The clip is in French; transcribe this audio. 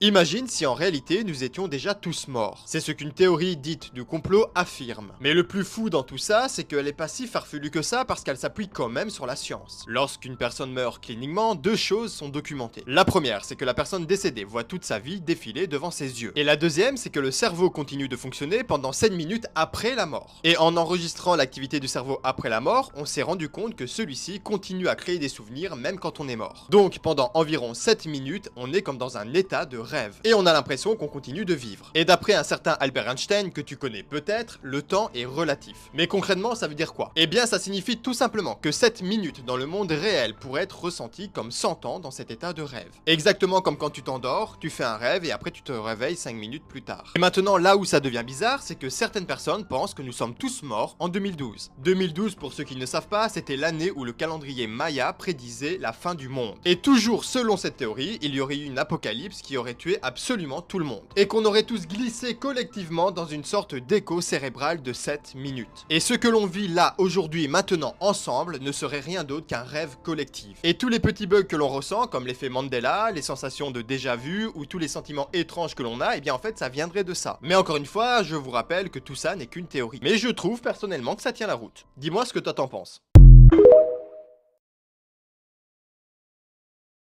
Imagine si en réalité nous étions déjà tous morts. C'est ce qu'une théorie dite du complot affirme. Mais le plus fou dans tout ça, c'est qu'elle est pas si farfelue que ça parce qu'elle s'appuie quand même sur la science. Lorsqu'une personne meurt cliniquement, deux choses sont documentées. La première, c'est que la personne décédée voit toute sa vie défiler devant ses yeux. Et la deuxième, c'est que le cerveau continue de fonctionner pendant 7 minutes après la mort. Et en enregistrant l'activité du cerveau après la mort, on s'est rendu compte que celui-ci continue à créer des souvenirs même quand on est mort. Donc pendant environ 7 minutes, on est comme dans un état de rêve. Et on a l'impression qu'on continue de vivre. Et d'après un certain Albert Einstein, que tu connais peut-être, le temps est relatif. Mais concrètement, ça veut dire quoi? Eh bien, ça signifie tout simplement que 7 minutes dans le monde réel pourraient être ressenties comme 100 ans dans cet état de rêve. Exactement comme quand tu t'endors, tu fais un rêve et après tu te réveilles 5 minutes plus tard. Et maintenant, là où ça devient bizarre, c'est que certaines personnes pensent que nous sommes tous morts en 2012. 2012, pour ceux qui ne savent pas, c'était l'année où le calendrier Maya prédisait la fin du monde. Et toujours selon cette théorie, il y aurait eu une apocalypse qui aurait tué absolument tout le monde. Et qu'on aurait tous glissé collectivement dans une sorte d'écho cérébral de 7 minutes. Et ce que l'on vit là, aujourd'hui, maintenant, ensemble, ne serait rien d'autre qu'un rêve collectif. Et tous les petits bugs que l'on ressent, comme l'effet Mandela, les sensations de déjà-vu, ou tous les sentiments étranges que l'on a, eh bien en fait ça viendrait de ça. Mais encore une fois, je vous rappelle que tout ça n'est qu'une théorie. Mais je trouve personnellement que ça tient la route. Dis-moi ce que toi t'en penses.